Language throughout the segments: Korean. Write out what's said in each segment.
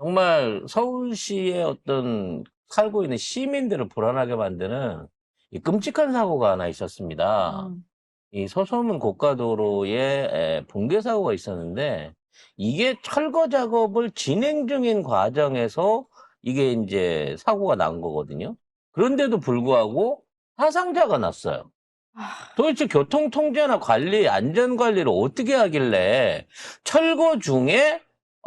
정말 서울시의 어떤 살고 있는 시민들을 불안하게 만드는 이 끔찍한 사고가 하나 있었습니다. 이 서소문 고가도로에 붕괴 사고가 있었는데 이게 철거 작업을 진행 중인 과정에서 이게 이제 사고가 난 거거든요. 그런데도 불구하고 사상자가 났어요. 도대체 교통 통제나 관리, 안전 관리를 어떻게 하길래 철거 중에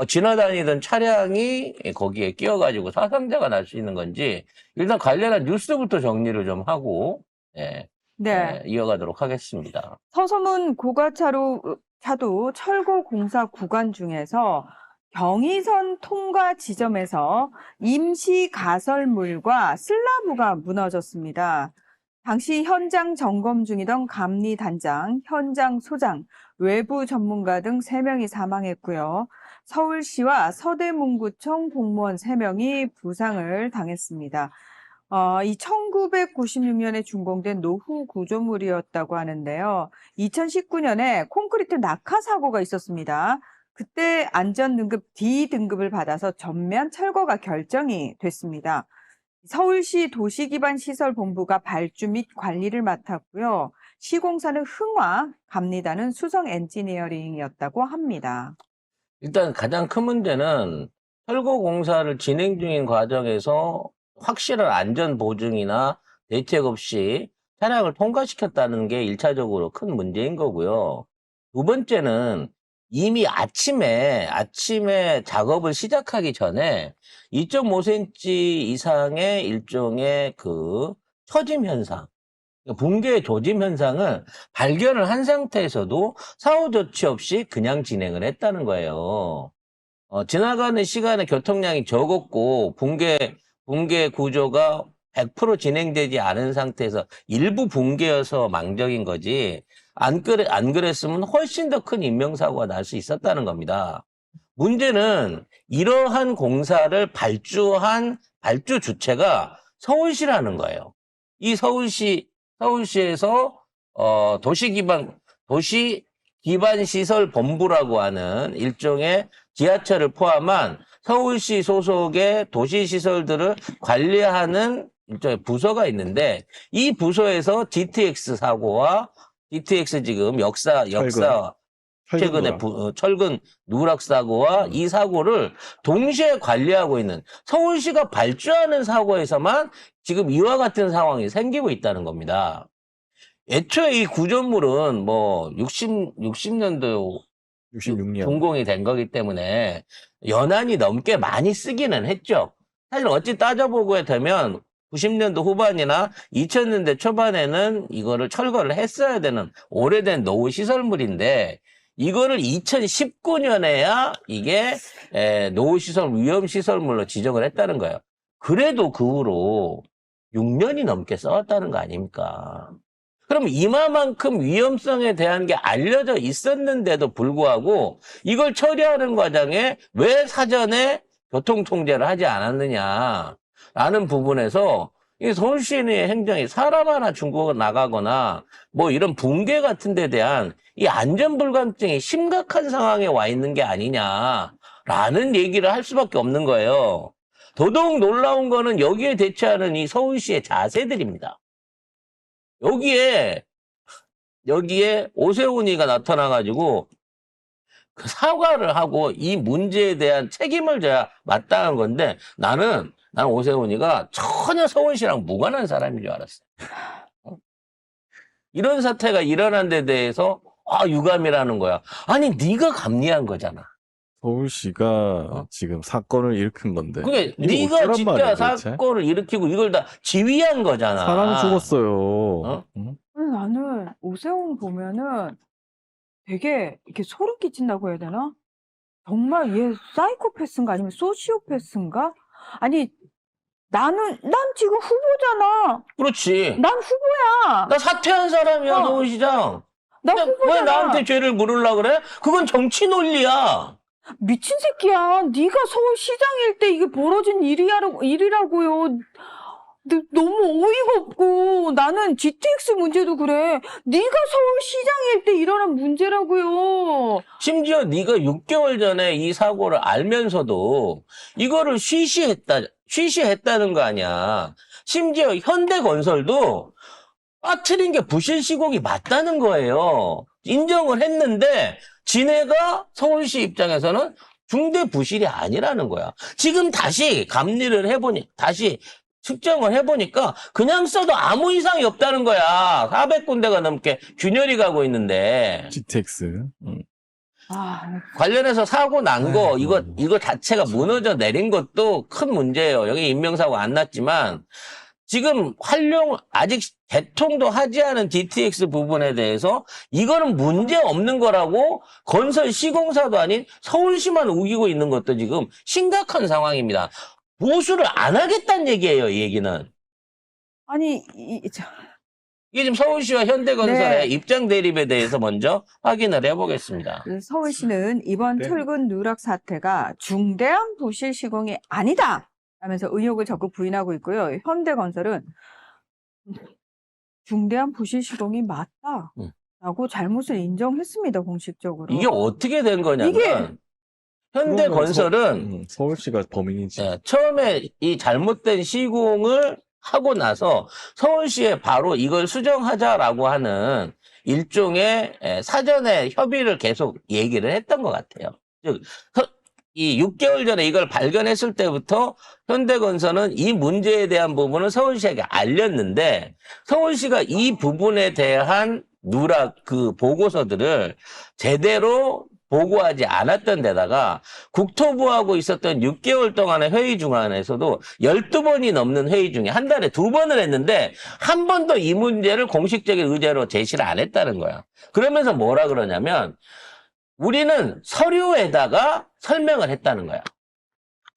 지나다니던 차량이 거기에 끼어가지고 사상자가 날 수 있는 건지 일단 관련한 뉴스부터 정리를 좀 하고 예, 네. 이어가도록 하겠습니다. 서소문 차도 철거 공사 구간 중에서 경의선 통과 지점에서 임시 가설물과 슬라브가 무너졌습니다. 당시 현장 점검 중이던 감리 단장, 현장 소장, 외부 전문가 등 3명이 사망했고요. 서울시와 서대문구청 공무원 3명이 부상을 당했습니다. 이 1996년에 준공된 노후 구조물이었다고 하는데요. 2019년에 콘크리트 낙하 사고가 있었습니다. 그때 안전등급 D등급을 받아서 전면 철거가 결정이 됐습니다. 서울시 도시기반시설본부가 발주 및 관리를 맡았고요. 시공사는 흥화, 감리단은 수성 엔지니어링이었다고 합니다. 일단 가장 큰 문제는 철거 공사를 진행 중인 과정에서 확실한 안전 보증이나 대책 없이 차량을 통과시켰다는 게 1차적으로 큰 문제인 거고요. 두 번째는 이미 아침에 작업을 시작하기 전에 2.5cm 이상의 일종의 그 처짐 현상, 붕괴 조짐 현상을 발견을 한 상태에서도 사후 조치 없이 그냥 진행을 했다는 거예요. 지나가는 시간에 교통량이 적었고 붕괴 구조가 100% 진행되지 않은 상태에서 일부 붕괴여서 망정인 거지. 안 그랬으면 훨씬 더 큰 인명사고가 날 수 있었다는 겁니다. 문제는 이러한 공사를 발주한 발주 주체가 서울시라는 거예요. 이 서울시에서 도시기반시설본부라고 하는 일종의 지하철을 포함한 서울시 소속의 도시시설들을 관리하는 일종의 부서가 있는데 이 부서에서 GTX 사고와 GTX 지금 최근에 철근 누락 사고와 이 사고를 동시에 관리하고 있는 서울시가 발주하는 사고에서만 지금 이와 같은 상황이 생기고 있다는 겁니다. 애초에 이 구조물은 뭐 66년도 66년. 준공이 된 거기 때문에 연한이 넘게 많이 쓰기는 했죠. 사실 어찌 따져보고 되면 90년도 후반이나 2000년대 초반에는 이거를 철거를 했어야 되는 오래된 노후 시설물인데 이거를 2019년에야 이게 노후시설 위험시설물로 지정을 했다는 거예요. 그래도 그 후로 6년이 넘게 써왔다는 거 아닙니까? 그럼 이마만큼 위험성에 대한 게 알려져 있었는데도 불구하고 이걸 처리하는 과정에 왜 사전에 교통통제를 하지 않았느냐라는 부분에서 이 서울시의 행정이 사람 하나 중국에 나가거나 뭐 이런 붕괴 같은 데 대한 이 안전불감증이 심각한 상황에 와 있는 게 아니냐라는 얘기를 할 수밖에 없는 거예요. 더더욱 놀라운 거는 여기에 대처하는 이 서울시의 자세들입니다. 여기에 오세훈이가 나타나가지고 그 사과를 하고 이 문제에 대한 책임을 져야 마땅한 건데 나는 오세훈이가 전혀 서울시랑 무관한 사람인 줄 알았어요. 이런 사태가 일어난 데 대해서 유감이라는 거야. 아니 네가 감리한 거잖아. 서울시가 지금 사건을 일으킨 건데. 그게 이게 네가 어쩌란 진짜 말이야, 도대체? 사건을 일으키고 이걸 다 지휘한 거잖아. 사람 죽었어요. 응? 아니, 나는 오세훈 보면은 되게 이렇게 소름 끼친다고 해야 되나? 정말 얘 사이코패스인가 아니면 소시오패스인가? 아니, 난 지금 후보잖아. 그렇지. 난 후보야. 나 사퇴한 사람이야, 서울시장. 나 근데 왜 후보잖아. 나한테 죄를 물으려고 그래? 그건 정치 논리야. 미친 새끼야. 네가 서울시장일 때 이게 벌어진 일이라고요. 너무 어이가 없고 나는 GTX 문제도 그래. 네가 서울시장일 때 일어난 문제라고요. 심지어 네가 6개월 전에 이 사고를 알면서도 이거를 쉬쉬했다는 거 아니야. 심지어 현대건설도 빠뜨린 게 부실 시공이 맞다는 거예요. 인정을 했는데 지네가 서울시 입장에서는 중대 부실이 아니라는 거야. 지금 다시 감리를 해보니 다시 측정을 해보니까 그냥 써도 아무 이상이 없다는 거야. 400군데가 넘게 균열이 가고 있는데 GTX. 관련해서 사고 난 거 아이고. 이거 자체가 무너져 내린 것도 큰 문제예요. 여기 인명사고 안 났지만 지금 아직 개통도 하지 않은 GTX 부분에 대해서 이거는 문제 없는 거라고 건설 시공사도 아닌 서울시만 우기고 있는 것도 지금 심각한 상황입니다. 보수를 안 하겠다는 얘기예요, 이 얘기는. 아니, 이게 지금 서울시와 현대건설의 네. 입장 대립에 대해서 먼저 확인을 해보겠습니다. 서울시는 이번 네. 철근 누락 사태가 중대한 부실 시공이 아니다 하면서 의혹을 적극 부인하고 있고요. 현대건설은 중대한 부실 시공이 맞다라고 잘못을 인정했습니다. 공식적으로. 이게 어떻게 된 거냐면 이게- 현대건설은 서울시가 범인이지. 처음에 이 잘못된 시공을 하고 나서 서울시에 바로 이걸 수정하자라고 하는 일종의 사전에 협의를 계속 얘기를 했던 것 같아요. 즉, 이 6개월 전에 이걸 발견했을 때부터 현대건설은 이 문제에 대한 부분을 서울시에게 알렸는데 서울시가 이 부분에 대한 누락 보고서들을 제대로 보고하지 않았던 데다가 국토부하고 있었던 6개월 동안의 회의 중간에서도 12번이 넘는 회의 중에 한 달에 2번을 했는데 한 번도 이 문제를 공식적인 의제로 제시를 안 했다는 거야. 그러면서 뭐라 그러냐면 우리는 서류에다가 설명을 했다는 거야.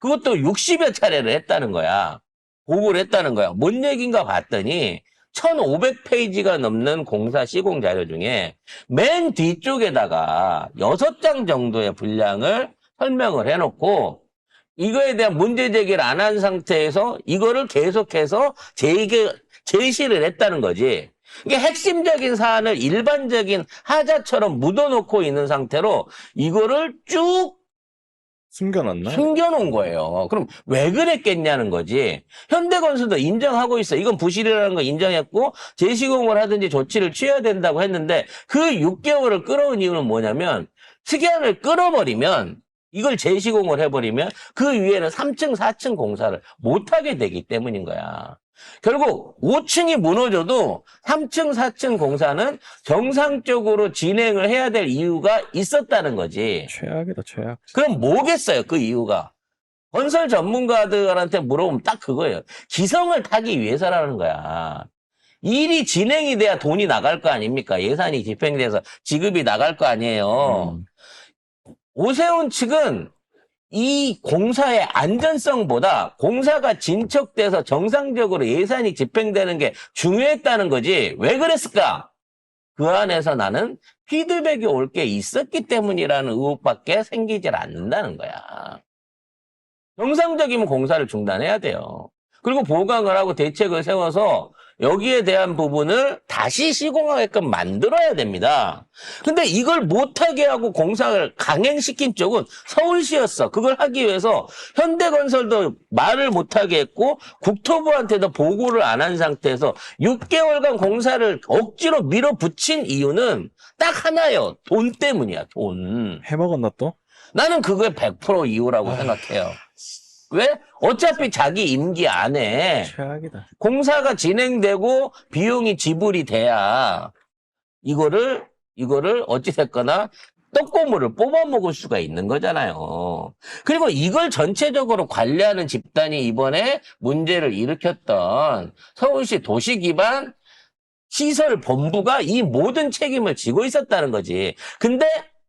그것도 60여 차례를 했다는 거야. 보고를 했다는 거야. 뭔 얘기인가 봤더니 1500페이지가 넘는 공사 시공 자료 중에 맨 뒤쪽에다가 6장 정도의 분량을 설명을 해놓고 이거에 대한 문제 제기를 안 한 상태에서 이거를 계속해서 제시를 했다는 거지. 이게 핵심적인 사안을 일반적인 하자처럼 묻어놓고 있는 상태로 이거를 쭉 숨겨놨나? 숨겨놓은 거예요. 그럼 왜 그랬겠냐는 거지. 현대건설도 인정하고 있어. 이건 부실이라는 거 인정했고 재시공을 하든지 조치를 취해야 된다고 했는데 그 6개월을 끌어온 이유는 뭐냐면 특약을 끌어버리면 이걸 재시공을 해버리면 그 위에는 3층, 4층 공사를 못하게 되기 때문인 거야. 결국 5층이 무너져도 3층, 4층 공사는 정상적으로 진행을 해야 될 이유가 있었다는 거지. 최악이다, 최악. 그럼 뭐겠어요, 그 이유가? 건설 전문가들한테 물어보면 딱 그거예요. 기성을 타기 위해서라는 거야. 일이 진행이 돼야 돈이 나갈 거 아닙니까? 예산이 집행돼서 지급이 나갈 거 아니에요. 오세훈 측은 이 공사의 안전성보다 공사가 진척돼서 정상적으로 예산이 집행되는 게 중요했다는 거지. 왜 그랬을까? 그 안에서 나는 피드백이 올 게 있었기 때문이라는 의혹밖에 생기질 않는다는 거야. 정상적이면 공사를 중단해야 돼요. 그리고 보강을 하고 대책을 세워서 여기에 대한 부분을 다시 시공하게끔 만들어야 됩니다. 근데 이걸 못하게 하고 공사를 강행시킨 쪽은 서울시였어. 그걸 하기 위해서 현대건설도 말을 못하게 했고 국토부한테도 보고를 안 한 상태에서 6개월간 공사를 억지로 밀어붙인 이유는 딱 하나예요. 돈 때문이야. 돈. 해먹었나 또? 나는 그게 100% 이유라고 생각해요. 왜? 어차피 자기 임기 안에 최악이다. 공사가 진행되고 비용이 지불이 돼야 이거를 어찌됐거나 떡고물을 뽑아 먹을 수가 있는 거잖아요. 그리고 이걸 전체적으로 관리하는 집단이 이번에 문제를 일으켰던 서울시 도시기반 시설본부가 이 모든 책임을 지고 있었다는 거지. 근데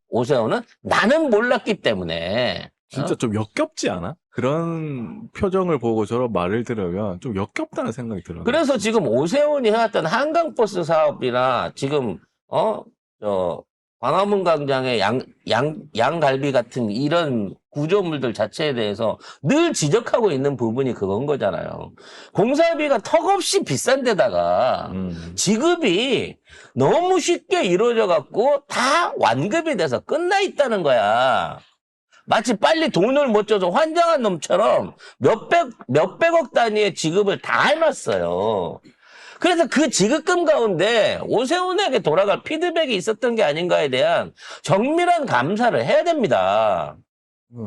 오세훈은 나는 몰랐기 때문에 진짜 좀 역겹지 않아? 그런 표정을 보고 저런 말을 들으면 좀 역겹다는 생각이 들어요. 그래서 지금 오세훈이 해왔던 한강버스 사업이나 지금 광화문 광장의 양갈비 같은 이런 구조물들 자체에 대해서 늘 지적하고 있는 부분이 그건 거잖아요. 공사비가 턱없이 비싼 데다가 지급이 너무 쉽게 이루어져 갖고 다 완급이 돼서 끝나 있다는 거야. 마치 빨리 돈을 못 줘서 환장한 놈처럼 몇백억 단위의 지급을 다 해놨어요. 그래서 그 지급금 가운데 오세훈에게 돌아갈 피드백이 있었던 게 아닌가에 대한 정밀한 감사를 해야 됩니다.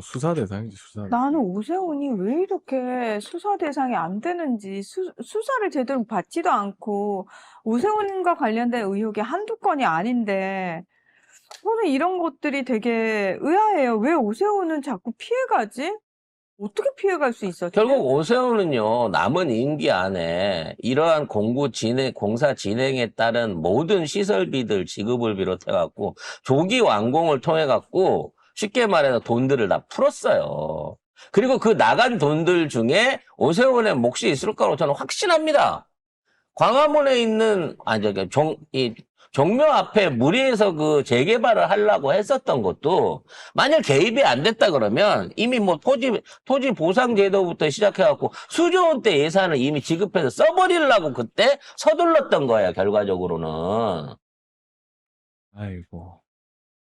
수사 대상이지, 수사 대상. 나는 오세훈이 왜 이렇게 수사 대상이 안 되는지, 수사를 제대로 받지도 않고, 오세훈과 관련된 의혹이 한두 건이 아닌데, 저는 이런 것들이 되게 의아해요. 왜 오세훈은 자꾸 피해가지? 어떻게 피해갈 수 있었지? 결국 오세훈은요, 남은 임기 안에 이러한 공사 진행에 따른 모든 시설비들 지급을 비롯해갖고 조기 완공을 통해갖고 쉽게 말해서 돈들을 다 풀었어요. 그리고 그 나간 돈들 중에 오세훈의 몫이 있을 거라고 저는 확신합니다. 광화문에 있는, 종묘 앞에 무리해서 그 재개발을 하려고 했었던 것도 만약 개입이 안 됐다 그러면 이미 뭐 토지 보상 제도부터 시작해갖고 수조 원대 예산을 이미 지급해서 써버리려고 그때 서둘렀던 거야, 결과적으로는. 아이고.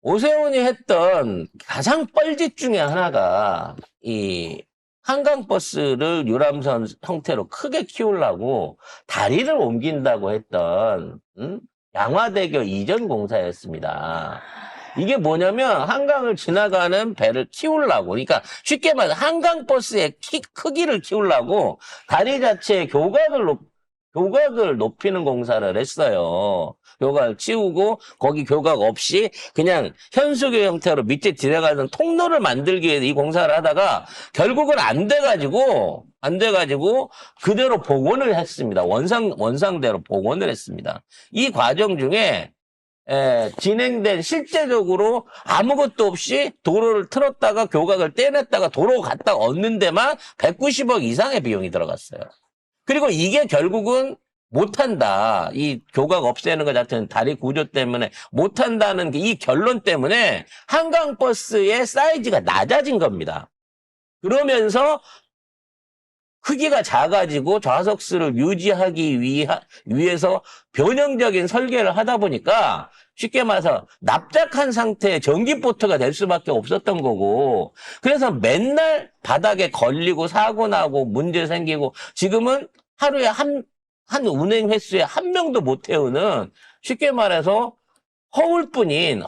오세훈이 했던 가장 뻘짓 중에 하나가 이 한강버스를 유람선 형태로 크게 키우려고 다리를 옮긴다고 했던 양화대교 이전 공사였습니다. 이게 뭐냐면 한강을 지나가는 배를 키우려고, 그러니까 쉽게 말해서 한강버스의 크기를 키우려고 다리 자체의 교각을 높이는 공사를 했어요. 교각을 치우고 거기 교각 없이 그냥 현수교 형태로 밑에 들어가는 통로를 만들기 위해서 이 공사를 하다가 결국은 안 돼가지고 그대로 복원을 했습니다. 원상대로 복원을 했습니다. 이 과정 중에 진행된 실제적으로 아무것도 없이 도로를 틀었다가 교각을 떼냈다가 도로 갔다 얻는 데만 190억 이상의 비용이 들어갔어요. 그리고 이게 결국은 못한다. 이 교각 없애는 것 자체는 다리 구조 때문에 못한다는 이 결론 때문에 한강버스의 사이즈가 낮아진 겁니다. 그러면서 크기가 작아지고 좌석수를 유지하기 위해서 변형적인 설계를 하다 보니까 쉽게 말해서 납작한 상태의 전기보트가 될 수밖에 없었던 거고, 그래서 맨날 바닥에 걸리고 사고 나고 문제 생기고 지금은 하루에 한 운행 횟수에 한 명도 못 태우는 쉽게 말해서 허울뿐인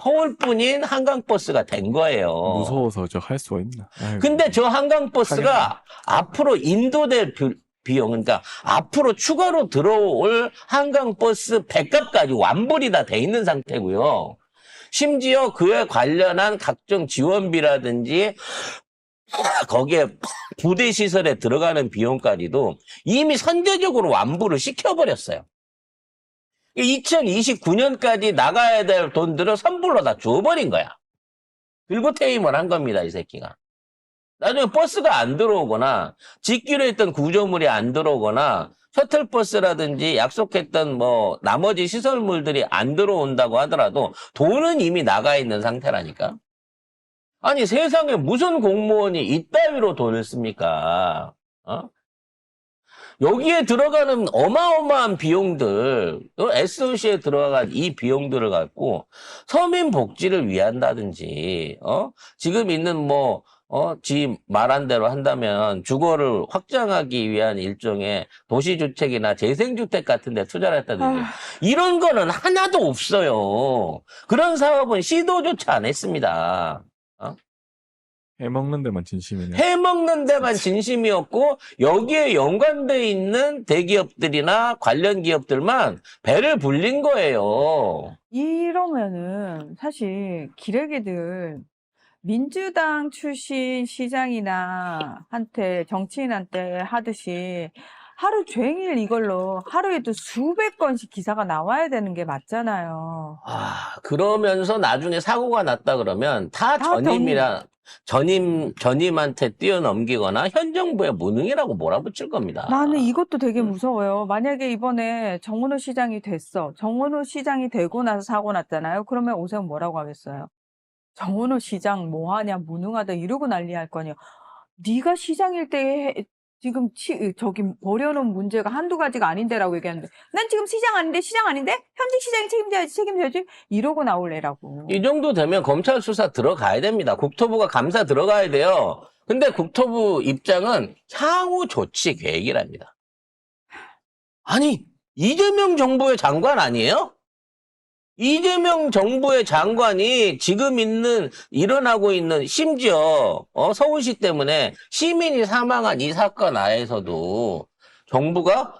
한강버스가 된 거예요. 무서워서 저 할 수가 있나. 아이고. 근데 저 한강버스가 앞으로 인도될 비용, 그러니까 앞으로 추가로 들어올 한강버스 배값까지 완불이 다 돼 있는 상태고요. 심지어 그에 관련한 각종 지원비라든지 거기에 부대 시설에 들어가는 비용까지도 이미 선제적으로 완불을 시켜버렸어요. 2029년까지 나가야 될 돈들을 선불로 다 줘버린 거야. 들고 퇴임을 한 겁니다, 이 새끼가. 나중에 버스가 안 들어오거나 짓기로 했던 구조물이 안 들어오거나 셔틀버스라든지 약속했던 뭐 나머지 시설물들이 안 들어온다고 하더라도 돈은 이미 나가 있는 상태라니까. 아니, 세상에 무슨 공무원이 이따위로 돈을 씁니까? 여기에 들어가는 어마어마한 비용들, SOC에 들어간 이 비용들을 갖고 서민 복지를 위한다든지, 지금 있는 지 말한 대로 한다면 주거를 확장하기 위한 일종의 도시주택이나 재생주택 같은 데 투자를 했다든지, 이런 거는 하나도 없어요. 그런 사업은 시도조차 안 했습니다. 해먹는 데만 진심이네. 해먹는 데만 진심이었고 여기에 연관돼 있는 대기업들이나 관련 기업들만 배를 불린 거예요. 이러면은 사실 기레기들 민주당 출신 시장이나 정치인한테 하듯이 하루 종일 이걸로 하루에도 수백 건씩 기사가 나와야 되는 게 맞잖아요. 그러면서 나중에 사고가 났다 그러면 다 다 전임한테 뛰어넘기거나 현 정부의 무능이라고 몰아붙일 겁니다. 나는 이것도 되게 무서워요. 만약에 이번에 정은호 시장이 됐어. 정은호 시장이 되고 나서 사고 났잖아요. 그러면 오세훈 뭐라고 하겠어요? 정은호 시장 뭐하냐, 무능하다 이러고 난리 할 거 아니에요. 네가 시장일 때 지금 저기 버려놓은 문제가 한두 가지가 아닌데라고 얘기하는데 난 지금 시장 아닌데 현직 시장이 책임져야지 이러고 나올래라고. 이 정도 되면 검찰 수사 들어가야 됩니다. 국토부가 감사 들어가야 돼요. 근데 국토부 입장은 향후 조치 계획이랍니다. 아니, 이재명 정부의 장관 아니에요? 이재명 정부의 장관이 지금 일어나고 있는, 심지어, 서울시 때문에 시민이 사망한 이 사건 하에서도 정부가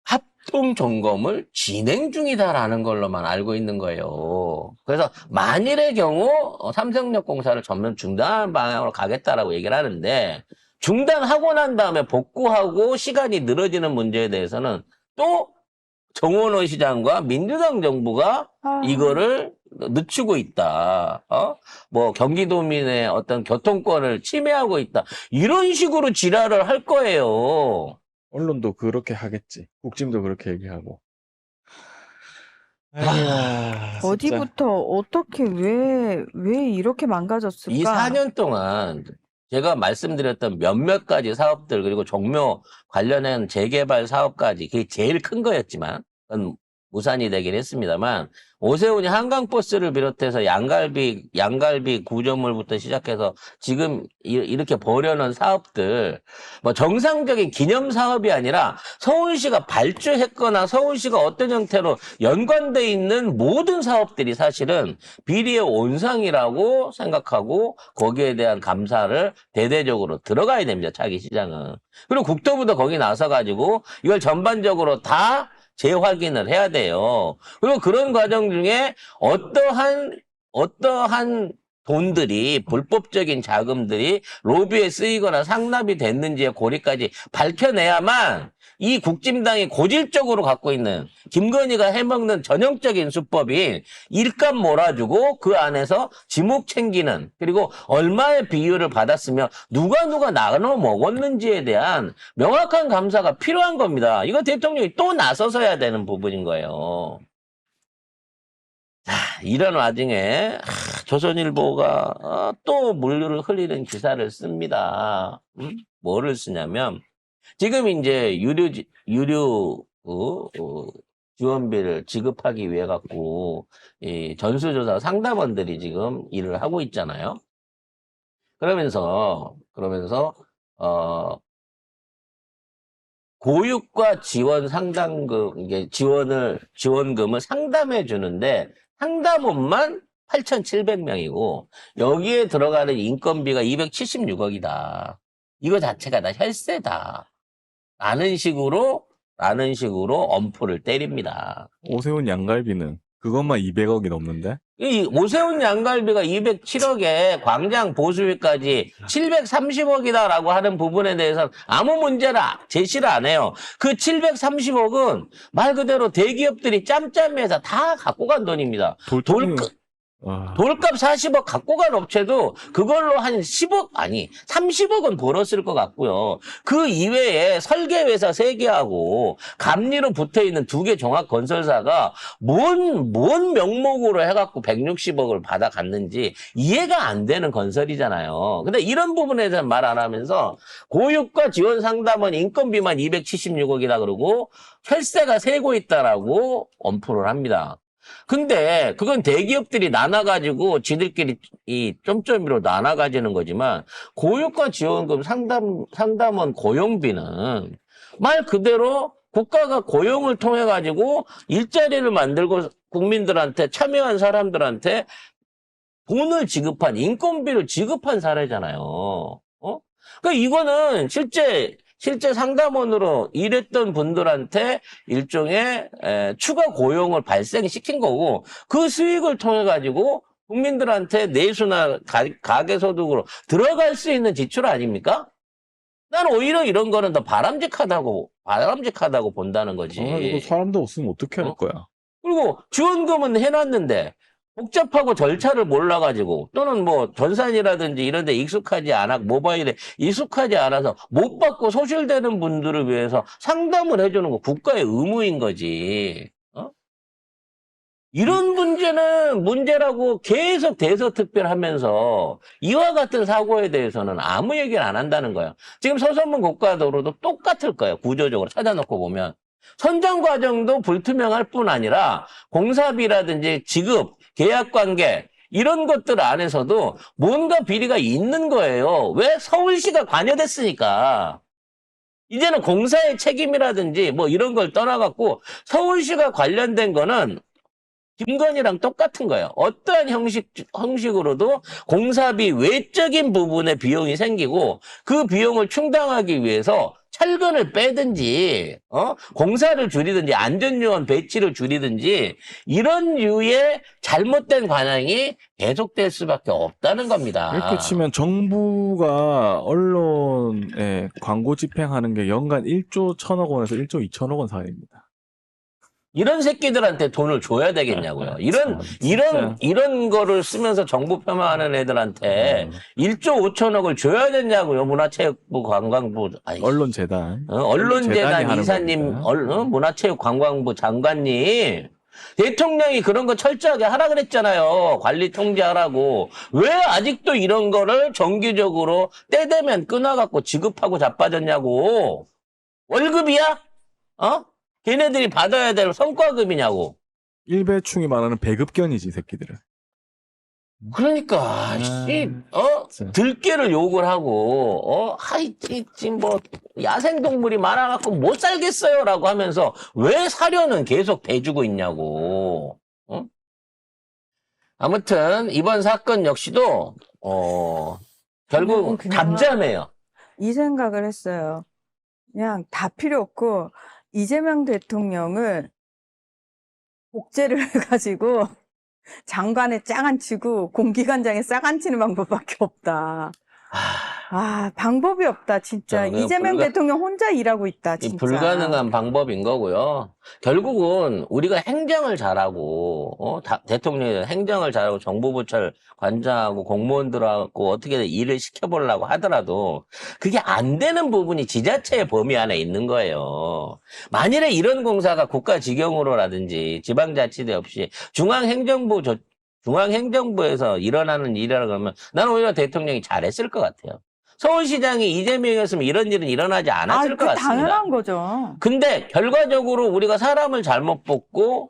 합동 점검을 진행 중이다라는 걸로만 알고 있는 거예요. 그래서 만일의 경우 삼성역 공사를 전면 중단하는 방향으로 가겠다라고 얘기를 하는데, 중단하고 난 다음에 복구하고 시간이 늘어지는 문제에 대해서는 또 정원호 시장과 민주당 정부가 이거를 늦추고 있다. 뭐 경기도민의 어떤 교통권을 침해하고 있다. 이런 식으로 지랄을 할 거예요. 언론도 그렇게 하겠지. 국짐도 그렇게 얘기하고. 아이야, 진짜. 어디부터 어떻게 왜 이렇게 망가졌을까? 이 4년 동안 제가 말씀드렸던 몇몇 가지 사업들, 그리고 종묘 관련한 재개발 사업까지, 그게 제일 큰 거였지만, 그건 무산이 되긴 했습니다만, 오세훈이 한강버스를 비롯해서 양갈비 구조물부터 시작해서 지금 이렇게 벌여놓은 사업들, 뭐 정상적인 기념 사업이 아니라 서울시가 발주했거나 서울시가 어떤 형태로 연관돼 있는 모든 사업들이 사실은 비리의 온상이라고 생각하고 거기에 대한 감사를 대대적으로 들어가야 됩니다. 차기 시장은. 그리고 국토부도 거기 나서가지고 이걸 전반적으로 다 재확인을 해야 돼요. 그리고 그런 과정 중에 어떠한 돈들이, 불법적인 자금들이 로비에 쓰이거나 상납이 됐는지의 고리까지 밝혀내야만 이 국진당이 고질적으로 갖고 있는, 김건희가 해먹는 전형적인 수법인 일감 몰아주고 그 안에서 지목 챙기는, 그리고 얼마의 비율을 받았으며 누가 나눠 먹었는지에 대한 명확한 감사가 필요한 겁니다. 이거 대통령이 또 나서서 해야 되는 부분인 거예요. 자, 이런 와중에 조선일보가 또 물류를 흘리는 기사를 씁니다. 뭐를 쓰냐면, 지금 이제 유료 지원비를 지급하기 위해 갖고 이 전수조사 상담원들이 지금 일을 하고 있잖아요. 그러면서 고육과 지원 상담금, 이게 지원금을 상담해 주는데 상담원만 8,700명이고 여기에 들어가는 인건비가 276억이다. 이거 자체가 다 혈세다. 라는 식으로 엄포를 때립니다. 오세훈 양갈비는 그것만 200억이 넘는데? 이 오세훈 양갈비가 207억에 광장 보수비까지 730억이다라고 하는 부분에 대해서 아무 문제를 제시를 안 해요. 그 730억은 말 그대로 대기업들이 짬짬이해서 다 갖고 간 돈입니다. 돌값 40억 갖고 간 업체도 그걸로 한 10억, 아니 30억은 벌었을 것 같고요. 그 이외에 설계회사 3개하고 감리로 붙어있는 2개 종합건설사가 뭔 명목으로 해갖고 160억을 받아갔는지 이해가 안 되는 건설이잖아요. 근데 이런 부분에 대해서 말 안 하면서 고육과 지원 상담원 인건비만 276억이다 그러고 혈세가 세고 있다라고 엄포를 합니다. 근데 그건 대기업들이 나눠가지고 지들끼리 이 점점이로 나눠가지는 거지만 고유가 지원금 상담원 고용비는 말 그대로 국가가 고용을 통해 가지고 일자리를 만들고 국민들한테 참여한 사람들한테 돈을 지급한, 인건비를 지급한 사례잖아요. 그러니까 이거는 실제 상담원으로 일했던 분들한테 일종의 추가 고용을 발생시킨 거고 그 수익을 통해 가지고 국민들한테 내수나 가계소득으로 들어갈 수 있는 지출 아닙니까? 나는 오히려 이런 거는 더 바람직하다고 본다는 거지. 이거 사람도 없으면 어떻게 할 거야? 그리고 지원금은 해놨는데 복잡하고 절차를 몰라가지고 또는 뭐 전산이라든지 이런 데 익숙하지 않아 모바일에 익숙하지 않아서 못 받고 소실되는 분들을 위해서 상담을 해주는 거 국가의 의무인 거지. 이런 문제는 문제라고 계속 대서특별하면서 이와 같은 사고에 대해서는 아무 얘기를 안 한다는 거예요. 지금 서선문 고가도로도 똑같을 거예요. 구조적으로 찾아놓고 보면. 선정 과정도 불투명할 뿐 아니라 공사비라든지 지급, 계약관계 이런 것들 안에서도 뭔가 비리가 있는 거예요. 왜? 서울시가 관여됐으니까. 이제는 공사의 책임이라든지 뭐 이런 걸 떠나갖고 서울시가 관련된 거는 김건희랑 똑같은 거예요. 어떠한 형식으로도 공사비 외적인 부분에 비용이 생기고 그 비용을 충당하기 위해서 철근을 빼든지 공사를 줄이든지 안전요원 배치를 줄이든지 이런 류의 잘못된 관행이 계속될 수밖에 없다는 겁니다. 이렇게 치면 정부가 언론에 광고 집행하는 게 연간 1조 1천억 원에서 1조 2천억 원 사이입니다. 이런 새끼들한테 돈을 줘야 되겠냐고요. 이런 거를 쓰면서 정부 폄하하는 애들한테 1조 5천억을 줘야 되냐고요. 문화체육부 관광부 언론재단. 언론재단 하는 이사님, 겁니다. 문화체육관광부 장관님. 대통령이 그런 거 철저하게 하라 그랬잖아요. 관리 통제하라고. 왜 아직도 이런 거를 정기적으로 때 되면 끊어갖고 지급하고 자빠졌냐고. 월급이야? 걔네들이 받아야 될 성과급이냐고. 일배충이 말하는 배급견이지, 이 새끼들은. 그러니까, 진짜. 들깨를 욕을 하고, 지금 뭐, 야생동물이 많아갖고 못 살겠어요. 라고 하면서, 왜 사료는 계속 대주고 있냐고. 아무튼, 이번 사건 역시도, 결국 그냥 잠잠해요. 이 생각을 했어요. 그냥 다 필요 없고 이재명 대통령을 복제를 해가지고 장관에 짝 안 치고 공기관장에 싹 안 치는 방법밖에 없다. 방법이 없다, 진짜. 그냥 이재명 대통령 혼자 일하고 있다, 진짜. 불가능한 방법인 거고요. 결국은 우리가 행정을 잘하고, 대통령이 행정을 잘하고 정부부처를 관장하고 공무원들하고 어떻게든 일을 시켜보려고 하더라도 그게 안 되는 부분이 지자체의 범위 안에 있는 거예요. 만일에 이런 공사가 국가직영으로라든지 지방자치대 없이 중앙행정부에서 일어나는 일이라 그러면 나는 오히려 대통령이 잘했을 것 같아요. 서울시장이 이재명이었으면 이런 일은 일어나지 않았을 것 같습니다. 당연한 거죠. 근데 결과적으로 우리가 사람을 잘못 뽑고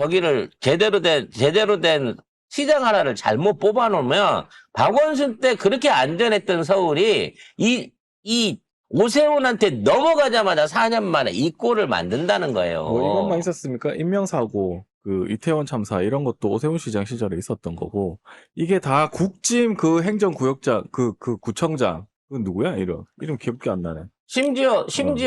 저기를 제대로 된 시장 하나를 잘못 뽑아놓으면 박원순 때 그렇게 안전했던 서울이 이 오세훈한테 넘어가자마자 4년 만에 이 꼴을 만든다는 거예요. 뭐 이것만 있었습니까? 인명사고, 그 이태원 참사 이런 것도 오세훈 시장 시절에 있었던 거고, 이게 다 국짐 그 행정구역장, 그 구청장, 그 누구야? 이름 기억이 안 나네. 심지어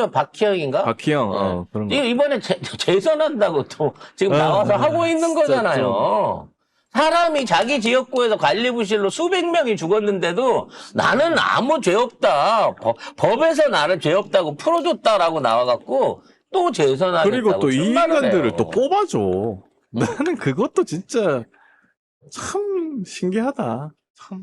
박희영인가? 박희영, 그런 거. 이번에 재선한다고 또 지금 나와서 하고 있는 거잖아요. 사람이 자기 지역구에서 관리부실로 수백 명이 죽었는데도 나는 아무 죄 없다. 법에서 나를 죄 없다고 풀어줬다라고 나와갖고 또 재선하겠다고. 그리고 또 이 출마를 인간들을 해요. 또 뽑아줘. 나는 그것도 진짜 참 신기하다. 참.